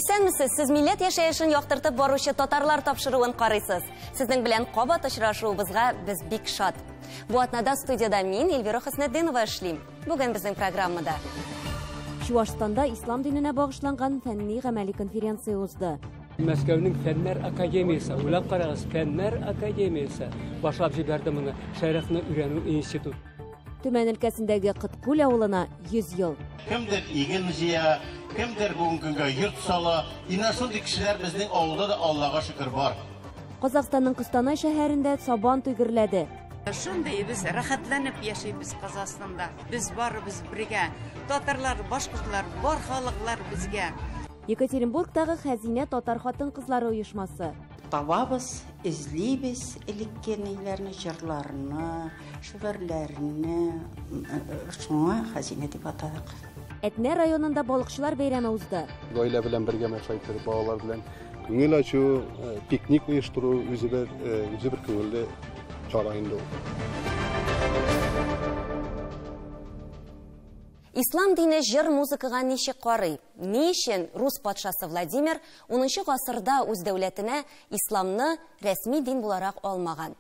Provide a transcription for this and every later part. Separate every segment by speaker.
Speaker 1: Исәнмесез, сез милләт яшәешен яктыртып баручы татарлар тапшыруын карыйсыз. Сезнең белән кабат очрашуыбызга без бик шат. Бу атнада студияда мин, Эльвира Хөснетдинова, эшлим. Бүген безнең программада Чувашстанда ислам диненә багышланган фәнни-гамәли конференция узды.
Speaker 2: Мәскәүнең Фәннәр академиясе, уйлап карагыз, Фәннәр академиясе башлап җибәрде моны, шәрехне өйрәнү институт.
Speaker 1: Төмән өлкәсендәге Кыткүл авылына 100 ел.
Speaker 3: Кемдер иген җыя, кемдер бүген көнгә йорт сала. Инашундый кешеләр безнең авылда да Аллага шөкер бар.
Speaker 1: Казакъстанның Кыстанай шәһәрендә сабан төгерләде.
Speaker 4: Шундай без рәхәтләнеп яшәйбез Казакъстанда. Без барыбыз бергә. Татарлар, башкортлар, бар халыклар безгә.
Speaker 1: Екатеринбургтагы Хәзинә татар хатын-кызлары оешмасы.
Speaker 5: Табабыз, эзлибез элеккенейләрне, җырларны, шигырьләрне, шуңа Хәзинә дип атадык.
Speaker 1: Әтнә районында балыкчылар бәйрәме узды.
Speaker 6: Гаилә белән бергә мәшәкәт балалар белән күңел ачу, пикник оештыру үзе бер күңелле чара инде.
Speaker 1: Ислам дине җыр музыкага ничек карый? Ни өчен рус патшасы Владимир 10 гасырда үз дәүләтенә исламны рәсми дин буларак алмаган?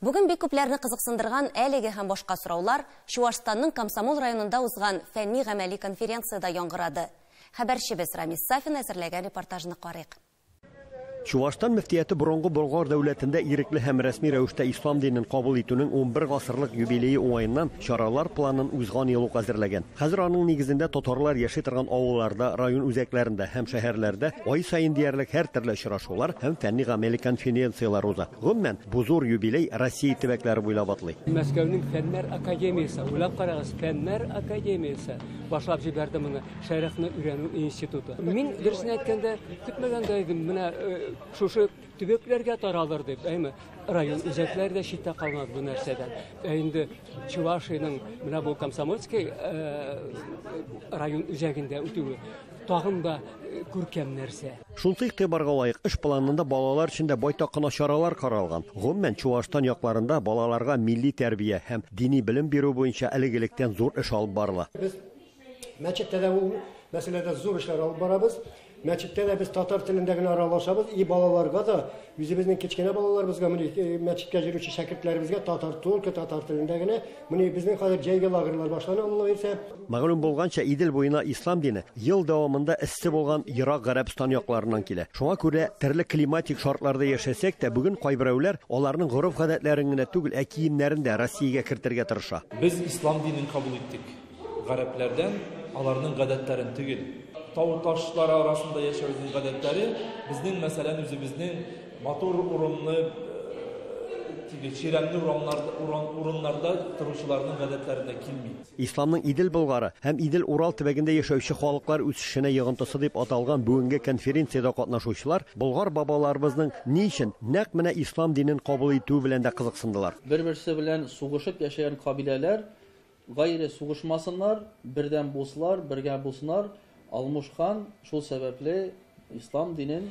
Speaker 1: Бүген бик күпләрне кызыксындырган әлеге һәм башка сораулар Чувашстанның Комсомол районында узган фәнни-гамәли конференцияда яңгырады. Хәбәрчебез Рамис Сафин әзерләгән репортажны карыйк.
Speaker 7: Чувашстан мөфтияте борынгы Болгар дәүләтендә ирекле һәм рәсми рәвештә ислам динен кабул итүнең 11 гасырлык юбилее уңаеннан чаралар планын узган ел ук әзерләгән. Хәзер аның нигезендә татарлар яши торган авылларда, район үзәкләрендә һәм шәһәрләрдә ай сайын диярлек һәр төрле очрашулар һәм фәнни-гамәли конференциялар уза. Гомумән, бу зур юбилей Россия төбәкләре буйлап атлый.
Speaker 2: Мәскәүнең Фәннәр академиясе, уйлап карагыз, Фәннәр академиясе башлап җибәрде моны, шәрехне өйрәнү институты. Мин дөресен әйткәндә, көтмәгәндә идем, менә шушы төбәкләргә таралыр дип, район үзәкләре дә читтә калмады бу нәрсәдән. Инде Чувашиянең менә бу Комсомольский район үзәгендә үтүе тагын да күркәм нәрсә.
Speaker 7: Шунысы игътибарга лаек, эш планында балалар өчен дә байтак кына чаралар каралган. Гомумән, Чувашстан якларында балаларга милли тәрбия һәм дини белем бирү буенча элегелектән зур эш алып барыла.
Speaker 8: Без мәчеттә дә ул мәсьәләдә зур эшләр алып барабыз. Мәчеттә дә без татар телендә генә аралашабыз. И балаларга да, үзебезнең кечкенә балаларыбызга, мәчеткә йөрүче шәкертләребезгә татар телендә генә, безнең хәзер җәйге лагерьлар башлана, Алла әйтсә.
Speaker 7: Мәгълүм булганча, Идел буена ислам дине ел дәвамында эссе булган Ирак, Гарәбстан якларыннан килә. Шуңа күрә төрле климатик шартларда яшәсәк тә, бүген кайберәүләр аларның гореф-гадәтләрен генә түгел, ә киемнәрен дә Россиягә кертергә тырыша.
Speaker 9: Без ислам динен кабул иттек. Гарәпләрдән аларның гадәтләрен түгел. Тау-ташлар арасында яшәүнең гадәтләре безнең мәсәлән үзебезнең матур урынны чиранлы урыннарда торучыларның гадәтләренә килми.
Speaker 7: Исламның Идел Болгары һәм Идел Урал төбәгендә яшәүче халыклар үсешенә йогынтысы дип аталган бүгенге конференциядә катнашучылар болгар бабаларыбызның ни өчен нәкъ менә ислам динен кабул итү белән дә кызыксындылар.
Speaker 10: Бер-берсе белән сугышып яшәгән кабиләләр гайре сугышмасыннар, бердән булсалар, бергә булсыннар. Алмушхан шул сәбәпле ислам динен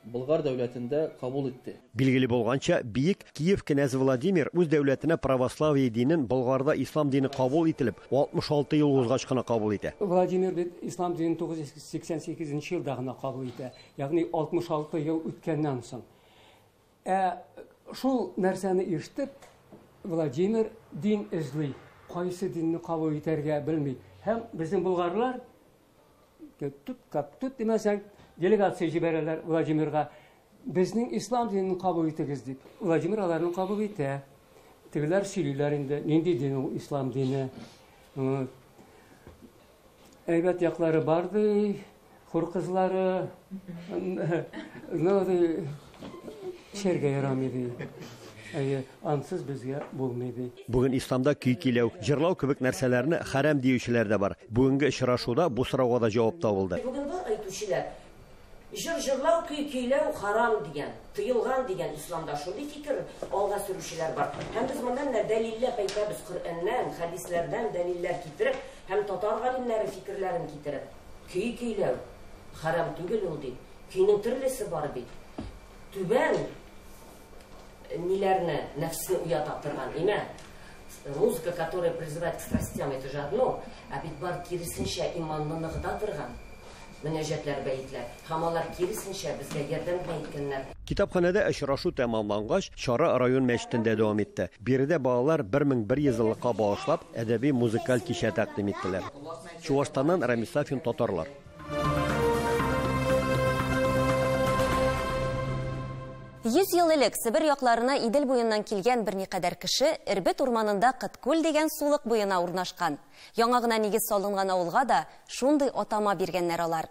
Speaker 10: Болгар дәүләтендә кабул итте.
Speaker 7: Билгеле булганча, биек Киев князь Владимир үз дәүләтенә православие динен Болгарда ислам дине кабул ителеп, 66 ел узгач кына кабул итә.
Speaker 2: Владимир бит ислам динен 988 елда гына кабул итә. Ягъни 66 ел үткәннән соң. Шул нәрсәне ишетеп, Владимир дин эзли. Кайсы динне кабул итәргә белми. Һәм безнең болгарлар Тут демәсәң, делегация җибәрәләр Владимирга. Безнең ислам динен кабул итегез дип. Владимир аларны кабул итә. Тегеләр сөйлиләр инде, нинди дин ул ислам дине. Әйбәт яклары барды, хур кызлары, шәргә ярамый. Ансыз безгә булмайды.
Speaker 7: Бүген исламда көй көйләү, җырлау кебек нәрсәләрне хәрам диючеләр дә бар. Бүгенге очрашуда бу сорауга да җавап табылды.
Speaker 11: Бүген бар әйтүчеләр. Җырлау, көй көйләү харам дигән, тыелган дигән исламда шундый фикер алга сөрүчеләр бар. Һәм без моннан дәлилләп әйтәбез, Коръәннән, хәдисләрдән дәлилләр китереп, һәм татар галимнәре фикерләрен китереп, көй көйләү харам түгел ул дип. Көйнең төрлесе бар бит. Түбән ниләрне нәфсне уята торган, имә музыка, которая призывает к страстям, это же одно, а бит бар киресенчә иманны ныгыта торган. мөнәҗәтләр бәйтләр. Һәм алар киресенчә безгә ярдәм иткәннәр.
Speaker 7: Китапханәдә очрашу тәмамлангач, чара район мәчетендә дәвам итте. Биредә балалар 1100 еллыкка багышлап әдәби музыкаль кичә тәкъдим иттеләр. Чувашстаннан Рамис Сафин, Татарлар.
Speaker 1: 100 ел элек Себер якларына Идел буеннан килгән берникадәр кеше Эрбет урманында Кыткүл дигән сулык буена урнашкан. Яңа гына нигез салынган авылга да шундый атама биргәннәр алар.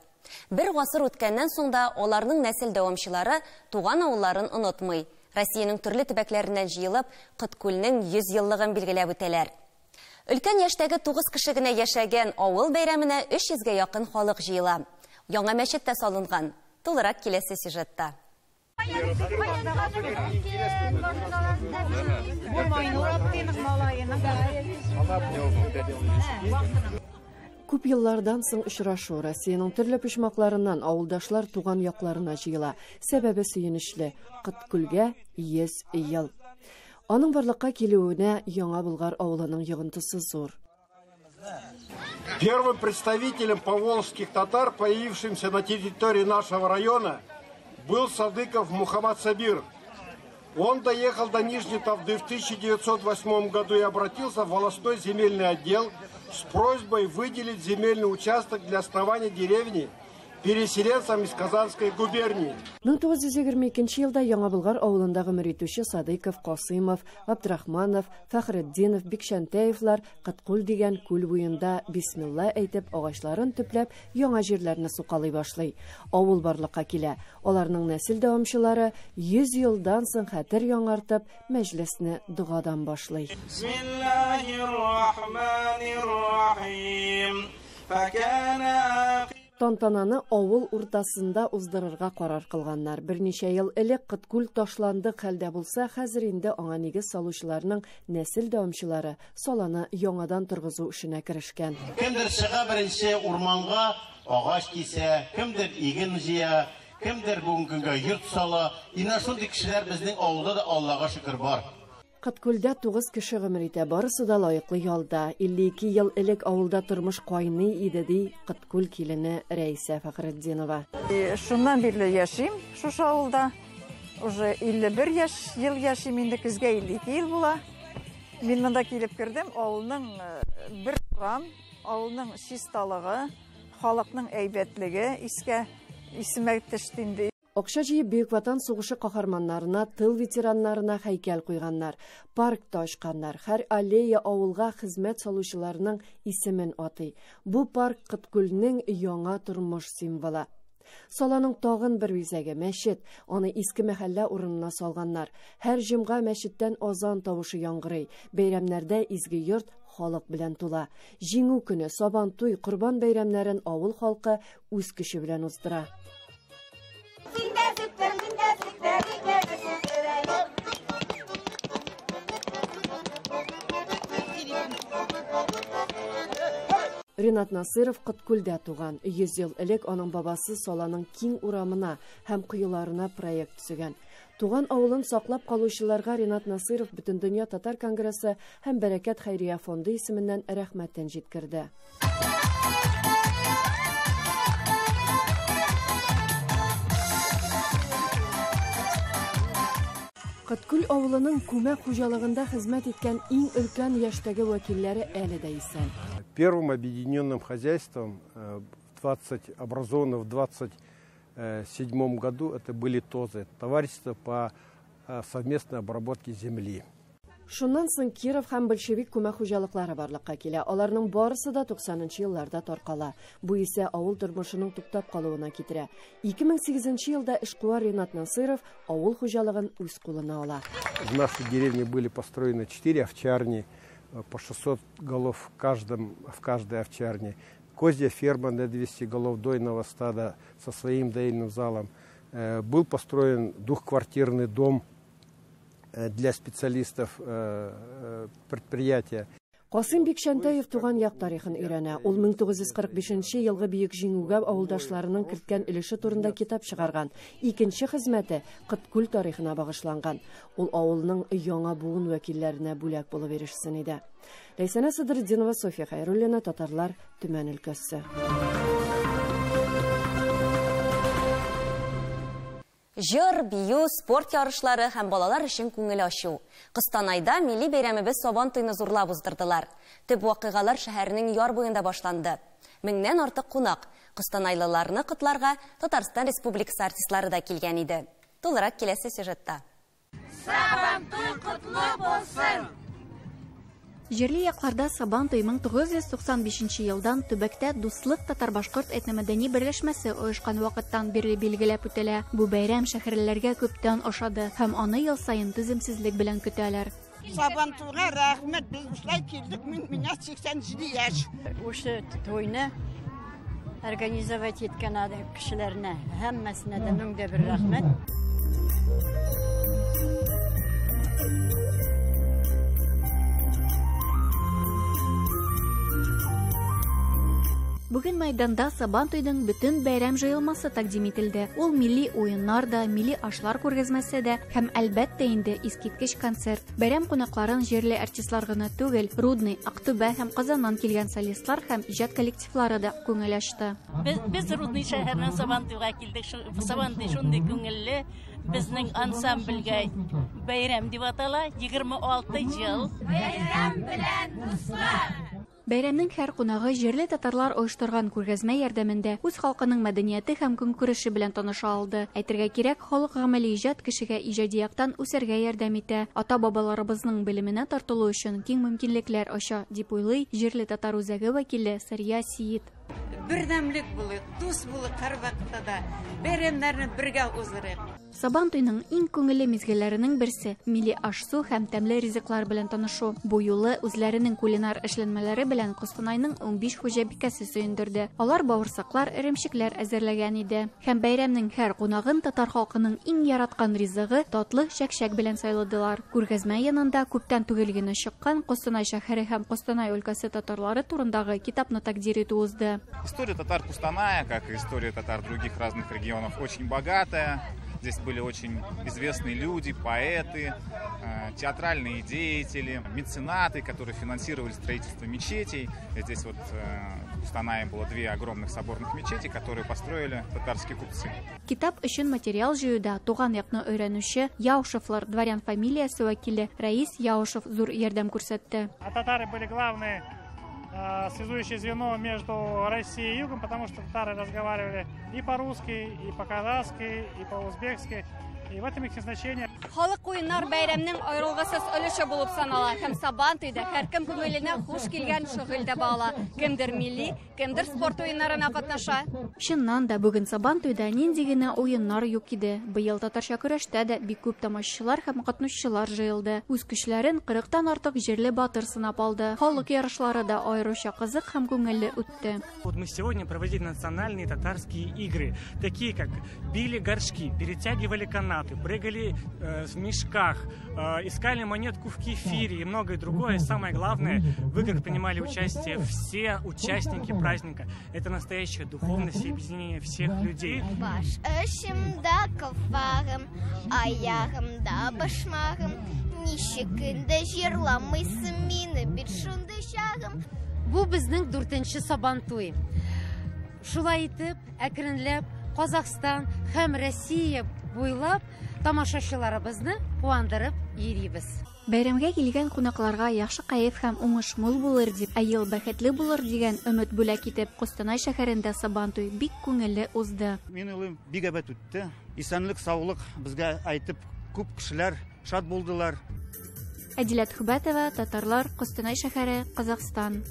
Speaker 1: Бер гасыр үткәннән соң да аларның нәсел дәвамчылары туган авылларын онытмый. Россиянең төрле төбәкләреннән җыелып, Кыткүлнең 100 еллыгын билгеләп үтәләр. Өлкән яшьтәге 9 кеше генә яшәгән авыл бәйрәменә 300-гә якын халык җыела. Яңа мәчет тә салынган. Тулырак киләсе сюжетта.
Speaker 12: Күп еллардан соң очрашу Россиянең төрле почмакларыннан авылдашлар туган якларына җыела. Сәбәбе сөенечле. Кыткүлгә 100 ел. Аның барлыкка килүенә Яңа Болгар авылының йогынтысы зур.
Speaker 13: Первым представителем поволжских татар, появившимся на территории нашего района, был Садыков Мухаммад Сабир. Он доехал до Нижней Тавды в 1908 году и обратился в волостной земельный отдел с просьбой выделить земельный участок для основания деревни переселенцам из Казанской губернии.
Speaker 12: 1922 елда Яңа Болгар авылындагы мөритүче Садыков, Касыймов, Абдрахманов, Фәхретдинов, Бикшәнтәевләр Кыткүл дигән күл буенда бисмилла әйтеп агачларын төпләп яңа җирләрне сукалый башлый. Авыл барлыкка килә. Аларның нәсел дәвамчылары 100 елдан соң хәтер яңартып мәҗлесне дугадан башлый. Тантананы авыл уртасында уздырырга карар кылганнар. Берничә ел элек Кыткүл ташланды хәлдә булса, хәзер инде аңа нигез салучыларның нәсел дәвамчылары саланы яңадан торгызу эшенә керешкән.
Speaker 3: Кемдер чыга беренче урманга агач кисә, кемдер иген җыя, кемдер бүгенге көнгә йорт сала. Инде шундый кешеләр безнең авылда да Аллага шөкер бар.
Speaker 12: Кыткүлдә 9 кеше гомер итә, барысы да лаеклы ялда. 52 ел элек авылда тормыш кайный иде ди Кыткүл килене Рәйсә Фәхретдинова.
Speaker 14: Шуннан бирле яшим шушы авылда. Уже 51 ел яшим, инде көзгә 52 ел була. Мин монда килеп кердем, авылның бер урам, авылның чисталыгы, халыкның әйбәтлеге исемә төште инде.
Speaker 12: Акча җыеп Бөек Ватан сугышы каһарманнарына, тыл ветераннарына һәйкәл куйганнар, парк та ачканнар. Һәр аллея авылга хезмәт салучыларның исемен атый. Бу парк Кыткүлнең яңа тормыш символы. Саланың тагын бер үзәге мәчет, аны иске мәхәллә урынына салганнар. Һәр җомга мәчеттән азан тавышы яңгырый. Бәйрәмнәрдә изге йорт халык белән тула. Җиңү көне, Сабан туй, Корбан бәйрәмнәрен авыл халкы үз көче белән уздыра. Ринат Насыров Кыткүлдә туган. 100 ел элек аның бабасы саланың киң урамына һәм кыюларына проект төзегән. Туган авылын саклап калучыларга Ринат Насыров Бөтендөнья татар конгрессы һәм Бәрәкәт хәйрия фонды исеменнән рәхмәтен җиткерде. Кыткүл авылының күмәк хуҗалыгында хезмәт иткән иң өлкән яшьтәге вәкилләре әле дә исән.
Speaker 13: Первым объединенным хозяйством, образованным в 27 году, это были ТОЗы, товарищество по совместной обработке земли.
Speaker 12: Шуннан соң Киров һәм большевик күмәк хуҗалыклары барлыкка килә. Аларның барысы да 90-нчы елларда таркала. Бу исә авыл тормышының туктап калуына китерә. 2008 елда эшкуар Ринат Насыров авыл хуҗалыгын үз кулына ала.
Speaker 13: В нашей деревне были построены 4 овчарни, по 600 голов в каждой овчарне. Козья ферма на 200 голов дойного стада со своим доильным залом. Был построен двухквартирный дом для специалистов предприятия.
Speaker 12: Касым Бикшәнтәев туган як тарихын өйрәнә. Ул 1945 елгы бөек җиңүгә авылдашларының керткән өлеше турында китап чыгарган. Икенче хезмәте Кыткүл тарихына багышланган. Ул авылның яңа буын вәкилләренә бүләк булып ирешсен иде. Ләйсәнә Садретдинова, София Хәйруллина, Татарлар, Төмән өлкәсе.
Speaker 1: Жыр, бию, спорт ярышлары һәм балалар өчен күңел ачу. Кыстанайда милли бәйрәмебез Сабан туйны зурлап уздырдылар. Төп вакыйгалар шәһәрнең яр буенда башланды. Меңнән артык кунак кыстанайлыларны котларга Татарстан Республикасы артистлары да килгән иде. Тулырак киләсе сюжетта.
Speaker 15: Сабан туй котлы булсын!
Speaker 16: Җирле якларда Сабан туй 1995 елдан төбәктә Дуслык татар-башкорт этномәдәни берләшмәсе оешкан вакыттан бирле билгеләп үтелә. Бу бәйрәм шәһәрләргә күптән ошады һәм аны ел саен түземсезлек белән көтәләр.
Speaker 17: Сабан туйга рәхмәт, без бушлай килдек, менә 87 яшь.
Speaker 18: Ушы туйны организовать иткән кешеләрне һәммәсенә дә мең дә бер рәхмәт.
Speaker 16: Бүген мәйданда Сабан туйның бөтен бәйрәм җыелмасы тәкъдим ителде. Ул милли уеннар да, милли ашлар күргәзмәсе дә һәм әлбәттә инде искиткеч концерт. Бәйрәм кунакларын җирле артистлар гына түгел, Рудный, Актүбә һәм Казаннан килгән солистлар һәм иҗат коллективлары да күңел ачты.
Speaker 19: Без Рудный шәһәреннән Сабан туйга килдек. Сабан туй шундый күңелле. Безнең ансамбльгә бәйрәм дип атала 26 ел.
Speaker 15: Бәйрәм белән дуслар!
Speaker 16: Бәйрәмнең һәр кунагы җирле татарлар оештырган күргәзмә ярдәмендә үз халкының мәдәнияте һәм көнкүреше белән таныша алды. Әйтергә кирәк, халык гамәли иҗат кешегә иҗади яктан үсәргә ярдәм итә. Ата-бабаларыбызның белеменә тартылу өчен киң мөмкинлекләр ача, дип уйлый җирле татар үзәге вәкиле Сәрия Сиит.
Speaker 4: Бердәмлек булыйк, дус булыйк һәр вакытта да. Бәйрәмнәрне бергә уздырыйк.
Speaker 16: Сабан туйның иң күңелле мизгелләренең берсе милли аш-су һәм тәмле ризыклар белән танышу. Бу юлы үзләренең кулинар эшләнмәләре белән Кыстанайның 15 хуҗабикәсе сөендерде. Алар бавырсаклар, эремчекләр әзерләгән иде. Һәм бәйрәмнең һәр кунагын татар халкының иң яраткан ризыгы татлы шәкшәк белән сайладылар. Күргәзмә янында күптән түгел генә чыккан Костанай шәһәре һәм Костанай өлкәсе татарлары турындагы китапны тәкъдир итү узды.
Speaker 20: История татар Костаная, как и история татар других разных регионов, очень богатая. Здесь были очень известные люди, поэты, театральные деятели, меценаты, которые финансировали строительство мечетей. Здесь вот в Костанае было 2 огромных соборных мечети, которые построили татарские купцы.
Speaker 16: Китап өчен материал җыюда туган якны өйрәнүче Яушевлар дворян фамилиясе вәкиле Раис Яушев зур ярдәм күрсәтте.
Speaker 21: Татары были главные связующее звено между Россией и Югом, потому что татары разговаривали и по-русски, и по-казахски, и по-узбекски. И в этом их значение.
Speaker 22: Халык уеннар бәйрәмнең аерылгысыз өлеше булып санала һәм Сабан туйда һәркем күңеленә хуш килгән шөгыль дә бала. Кемдер милли, кемдер спорт уеннарына катнаша.
Speaker 16: Чыннан да бүген Сабан туйда нинди генә уеннар юк иде. Быел татарча көрәштә дә бик күп тамашачылар һәм катнашчылар җыелды. Үз көчләрен 40-тан артык җирле батыр сынап алды. Халык ярышлары да аеруча кызык һәм күңелле үтте.
Speaker 21: Вот мы сегодня проводили национальные татарские игры, такие как били горшки, перетягивали канаты, прыгали в мешках, искали монетку в кефире и многое другое. И самое главное, в играх принимали участие все участники праздника. Это настоящее духовность и объединение всех людей.
Speaker 23: Баш эшимдә кафагым, аягымда башмагым, ничекендә җырламыйсың мине бит шундый чагым.
Speaker 24: Бу безнең 4нче Сабан туй. Шулай итеп, әкренләп Казахстан һәм Россия буйлап тамашачыларыбызны куандырып йөрибез.
Speaker 16: Бәйрәмгә килгән кунакларга яхшы кайф һәм уңыш мул булыр дип, ел бәхетле булыр дигән өмет бүләк итеп, Костанай шәһәрендә Сабан туй бик күңелле узды.
Speaker 25: Мен улым бик әбәт үтте. Исәнлек, саулык безгә әйтеп, күп кешеләр шат булдылар.
Speaker 16: Әдиләт Хубатова, Татарлар, Костанай шәһәре, Казахстан.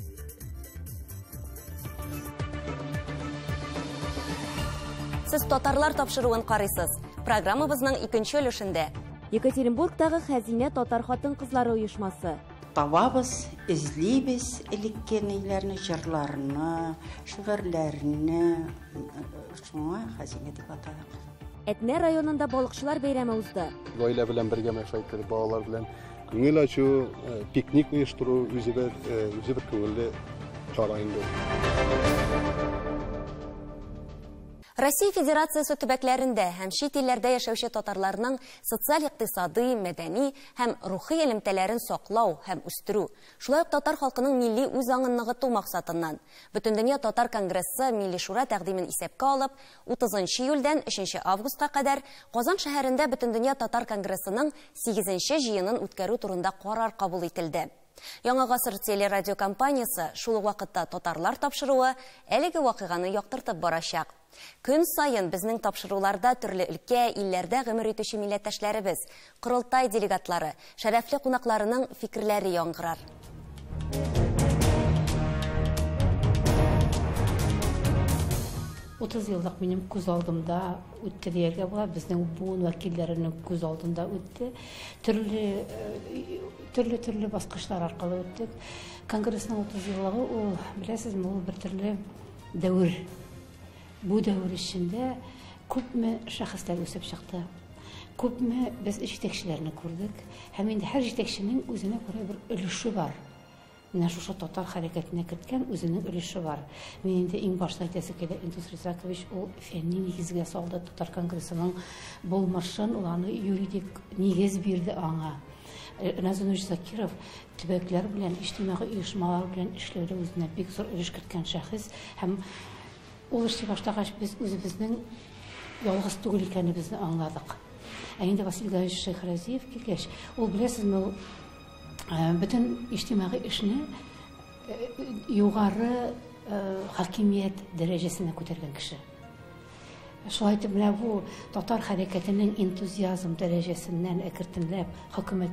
Speaker 1: Сез татарлар тапшыруын карыйсыз. Программабызның 2нче өлешендә
Speaker 12: Екатеринбургтагы Хәзинә татар хатын-кызлары оешмасы.
Speaker 5: Табабыз, эзлибез элеккенейләрне, җырларны, шигырьләрне, шуңа Хәзинә дип атадык.
Speaker 12: Әтнә районында балыкчылар бәйрәме узды.
Speaker 6: Гаилә белән бергә мәшәкать итеп, балалар белән күңел ачу, пикник оештыру үзе бер күңелле чара инде.
Speaker 1: Россия Федерациясы төбәкләрендә һәм чит илләрдә яшәүче татарларның социаль-икътисади, мәдәни һәм рухи элемтәләрен саклау һәм үстерү, шулай ук татар халкының милли үз аңын ныгыту максатыннан Бөтендөнья татар конгрессы Милли шура тәкъдимен исәпкә алып, 30 июльдән 3 августка кадәр Казан шәһәрендә Бөтендөнья татар конгрессының 8-нче җыенын үткәрү турында карар кабул ителде. Яңа гасыр телерадиокомпаниясе шул ук вакытта татарлар тапшыруы әлеге вакыйганы яктыртып барачак. Көн сайын безнең тапшыруларда төрле өлкә, илләрдә гомер итүче милләттәшләребез, корылтай делегатлары, шәрәфле кунакларының фикерләре яңгырар.
Speaker 2: Otuz yıllık benim göz aldığımda öttü diyerge var. Bizden buğun vakillerinin göz aldığında öttü. Türlü baskışlar arkalı öttük. Kongresinin 30 yıllığı o bilesiz mi o bir türlü devir. Bu devir içinde köp mü şahıslar ösüp çıktı. Köp mü biz iş tekşilerini kurduk. Hem de her iş tekşinin özüne göre bir ölüşü var. Şu tatar hareketine kirtken özünün ölüşü var. Benim de en başta aytası kele Endus Rizakoviç o fenni negizge saldı Tatar Kongresi'nin bolmarşın olanı yuridik negiz birdi ana. Nazanoviç Zakirov tübekler bilen, içtimai uyuşmalar bilen işlevde özüne pek zor ölüş kirtken şahıs. Hem o işi başlagaç biz özümüzün yalğız tugul ekanimizni anladık. Endi Vasil Gayevich Shayxraziyev kelgeç. Ol bilesizmi bütün içtimai işini yukarı hakimiyet derecesine ko'targan kişi. Şu aytib bu Tatar hareketinin entuziyazm derecesinden ekirtinlep hükümet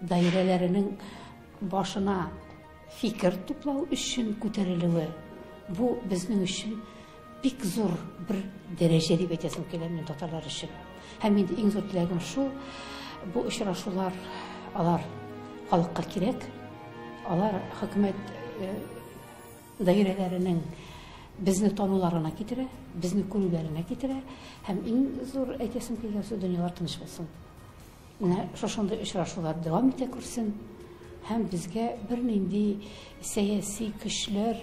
Speaker 2: dairelerinin başına fikir toplağı üçün ko'tarilüvi. Bu bizning üçün pek zor bir derece deb aytasım kelar Tatarlar üçün. Hem endi eng zo'r tilagim şu, bu uchrashuvlar alar halkka kirek, alar hükümet dairelerinin bizni tanularına getire, bizni körülerine getire, hem en zor aytasım kelgesi dünyalar tinch bolsun. Şoşonda uchrashuvlar davom ete kursin, hem bizge bir nindi siyasi kuchlar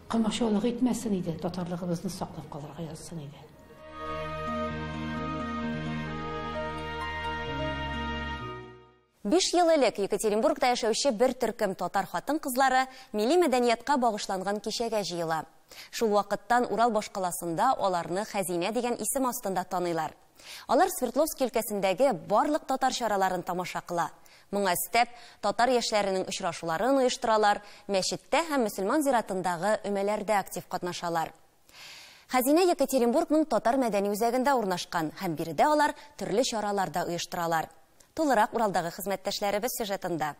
Speaker 2: qilmashoqlik etmasin edi, tatarligimizni saqlab qolarga yozsin edi.
Speaker 1: Биш ел элек Екатеринбургда яшәүче бер төркем татар хатын-кызлары милли мәдәниятка багышланган кичәгә җыела. Шул вакыттан Урал башкаласында аларны Хәзинә дигән исем астында таныйлар. Алар Свердловск өлкәсендәге барлык татар чараларын тамаша кыла. Моңа өстәп, татар яшьләренең очрашуларын оештыралар, мәчеттә һәм мөселман зиратындагы өмәләрдә актив катнашалар. Хәзинә Екатеринбургның татар мәдәни үзәгендә урнашкан һәм биредә алар төрле чараларда оештыралар. Тулырак Уралдагы хезмәттәшләребез сюжетында.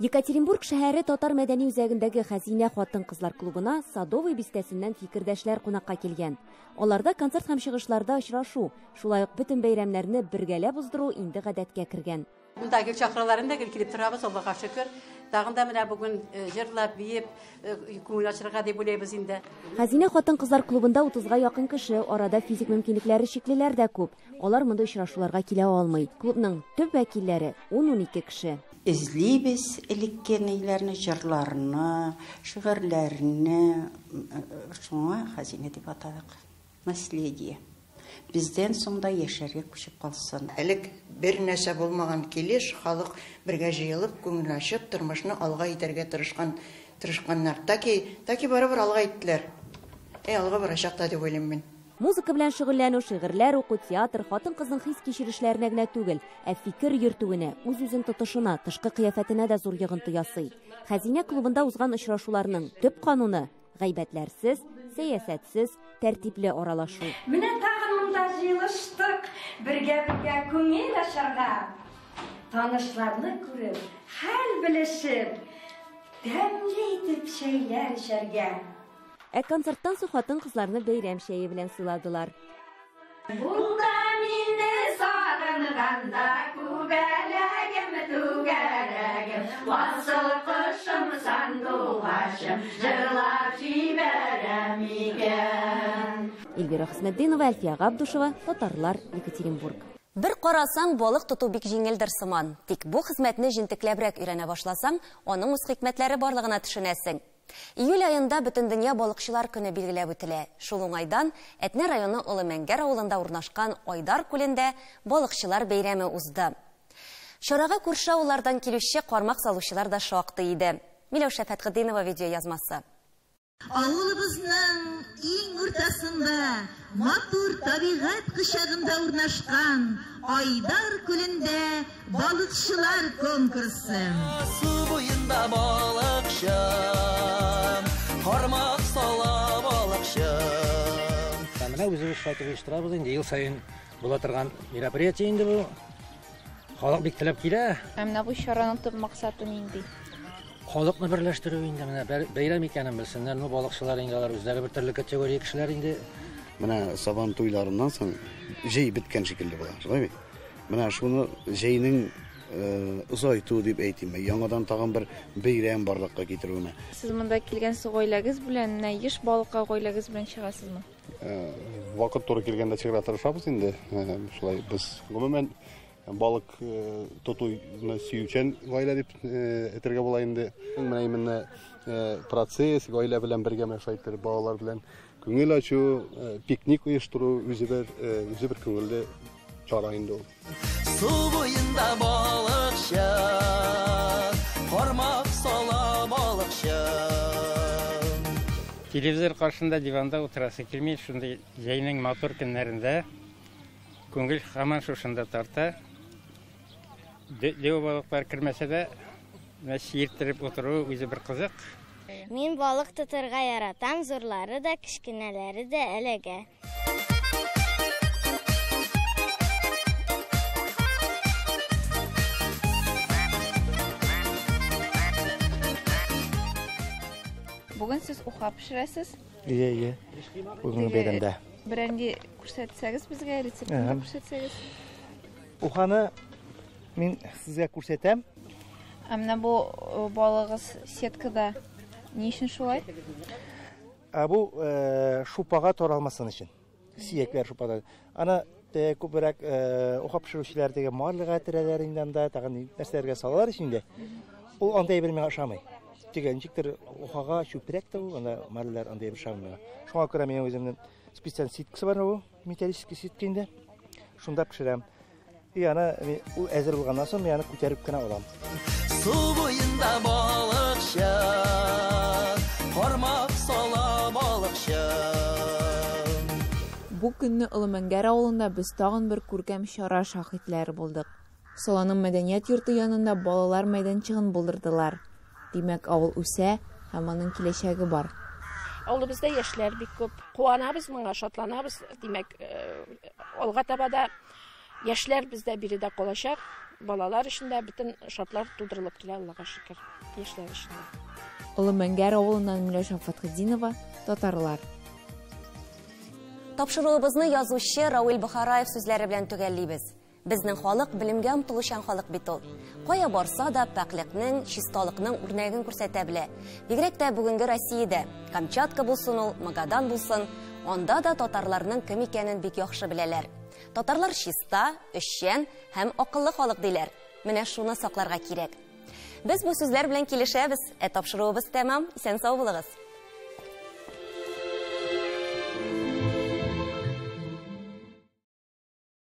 Speaker 1: Екатеринбург шәһәре татар мәдәни үзәгендәге Хәзинә хатын-кызлар клубына Садовый бистәсеннән фикердәшләр кунакка килгән. Аларда концерт һәм чыгышларда очрашу, шулай ук бөтен бәйрәмнәрне бергәләп уздыру инде гадәткә кергән.
Speaker 8: Buradaki çakralarında gelip turabız Allah'a şükür. Dağında mına bugün jırlap biyip kumul açırga diye buluyuz indi.
Speaker 1: Хәзинә хатын-кызлар клубында 30-га якын кеше, арада физик мөмкинлекләре шиклеләр дә күп. Алар монда очрашуларга килә алмый. Клубның төп вәкилләре 10-12 кеше.
Speaker 5: İzleybiz elikkeneylerini, jırlarını, şiirlerini, şuna Хәзинә дип атадык. Наследие. Bizden sonda yaşarga күчеп калсын.
Speaker 9: Элек бер нәрсә булмаган килеш, халык бергә җыелып, күңел ачып, тормышны алга итәргә тырышканнар. Таки барыбер алга иттеләр. Алга барачакта дип уйлыйм мин.
Speaker 1: Музыка белән шөгыльләнү, шигырьләр уку, театр хатын-кызның хис кичерешләренә генә түгел, ә фикер йөртүенә, үз-үзен тотышына, тышкы кыяфәтенә дә зур йогынты ясый. Хәзинә клубында узган очрашуларның төп кануны гайбәтләрсез, сәясәтсез, тәртипле аралашу.
Speaker 10: Менә тагын монда җыелыштык, бергә күңел ачарга. Танышларны күреп, хәл белешеп, тәмле итеп чәйләр эчәргә.
Speaker 1: Концерттан соң хатын-кызларны бәйрәм чәе белән сыйладылар.
Speaker 10: Булда мине сагынганда, күбәләгем түгәрәгем, васыл кышым сандугашым, җырлап җибәрәм икән.
Speaker 1: Эльвира Хисмәтдинова, Әлфия Габдушева, Татарлар, Екатеринбург. Бір қарасаң, балық тоту бик жеңелдер сыман. Тик бу хезмәтне җентекләбрәк өйрәнә башласаң, аның үз хикмәтләре барлыгына төшенәсең. Июль айында бөтен дөнья балыкчылар көне билгеләп үтелә. Шул уңайдан Әтнә районы Олы-Мәңгәр авылында урнашкан Айдар күлендә балыкчылар бәйрәме узды. Чарага күрше авыллардан килүче кармак салучылар да шактый иде. Миләүшә Фәтхетдинова видео язмасы.
Speaker 3: Авылыбызның иң уртасында, матур табигать кышагында урнашкан Айдар күлендә балыкчылар конкурсы.
Speaker 7: Су буенда балыкчы, кармак сала балыкчы.
Speaker 11: Менә үзебез шайтып оештырабыз инде, ел сайын була торган мероприятие инде бу. Халык бик теләп килә.
Speaker 13: Менә бу чараның төп максаты нинди?
Speaker 11: Халыкны берләштерү инде, менә бәйрәм икәнен белсеннәр, балыкчылар инде алар үзләре бер төрле категория кешеләр инде.
Speaker 14: Менә сабан туйларыннан соң җәй биткән шикелле була, шулай бит? Менә шуны җәйнең озайту дип әйтим. Яңадан тагын бер бәйрәм барлыкка китерүне.
Speaker 13: Сез монда килгән гаиләгез белән, еш балыкка гаиләгез белән чыгасызмы?
Speaker 6: Вакыт туры килгәндә чыгыра тырышабыз инде. Шулай без гомумән балык тотуны сөючән гаилә дип әйтергә була инде. Менә именно процесс гаилә белән бергә мәшәйтер, балалар белән күңел ачу, пикник оештыру үзе бер күңелле чара инде ул.
Speaker 7: Су буенда балыкчы, кармак сала балыкчы.
Speaker 26: Телевизор каршында диванда утырасы килмей, шундый җәйнең матур көннәрендә күңел һаман шушында тарта. Дәү балыклар кирмәсә дә, шиерттереп утыру үзе бер кызык.
Speaker 23: Мин балык тотырга яратам, зурлары да, кичкенәләре дә әлегә.
Speaker 13: Бүген сез уха пешерәсез?
Speaker 11: Ие. Бүген бәйрәмдә.
Speaker 13: Берәнди күрсәтсәгез безгә, рецептны күрсәтсәгез.
Speaker 11: Уханы мин сезгә күрсәтәм.
Speaker 13: Менә бу балыгыз сеткада ни өчен шулай?
Speaker 11: Бу шупага таралмасын өчен. Сөякләр шупада. Аны күбрәк уха пешерүчеләр дигән марлыга терәләр инде анда, тагын нәрсәләргә салалар өчен дә. Ул андай бер миңа ошамый. Ничектер ухага чүпрәк тә ул, анда марлар андай бер ошамый. Шуңа күрә минем үземнең специаль ситкасы бар ул, металлический ситка инде. Шунда пешерәм. Аны ул әзер булганнан соң мин аны күтәреп кенә алам.
Speaker 7: Су буенда балыкчы, кармак сала балыкчы.
Speaker 13: Бу көнне Олы-Мәңгәр авылында без тагын бер күркәм чара шаһитләре булдык. Соланың мәдәният йорты янында балалар мәйданчыгын булдырдылар. Димәк, авыл үсә һәм аның киләчәге бар.
Speaker 27: Авылыбызда яшьләр бик күп. Куанабыз, моңа шатланабыз. Димәк, алга таба да яшьләр бездә биредә калачак. Балалар өчен дә бөтен шатлар тудырылып килә, Аллага шөкер. Яшьләр өчен.
Speaker 13: Олы-Мәңгәр авылыннан Миләүшә Фәтхетдинова, Татарлар.
Speaker 1: Тапшыруыбызны язучы Рауил Бухараев сүзләре белән төгәллибез. Безнең халык белемгә омтылучан халык бит ул. Кая барса да пәклекнең, чисталыкның үрнәген күрсәтә белә. Бигрәк тә бүгенге Россиядә, Камчатка булсын ул, Магадан булсын, анда да татарларның кем икәнен бик яхшы беләләр. Татарлар чиста, эшчән һәм акыллы халык диләр. Менә шуны сакларга кирәк. Без бу сүзләр белән килешәбез. Тапшыруыбыз тәмам. Исән сау булыгыз.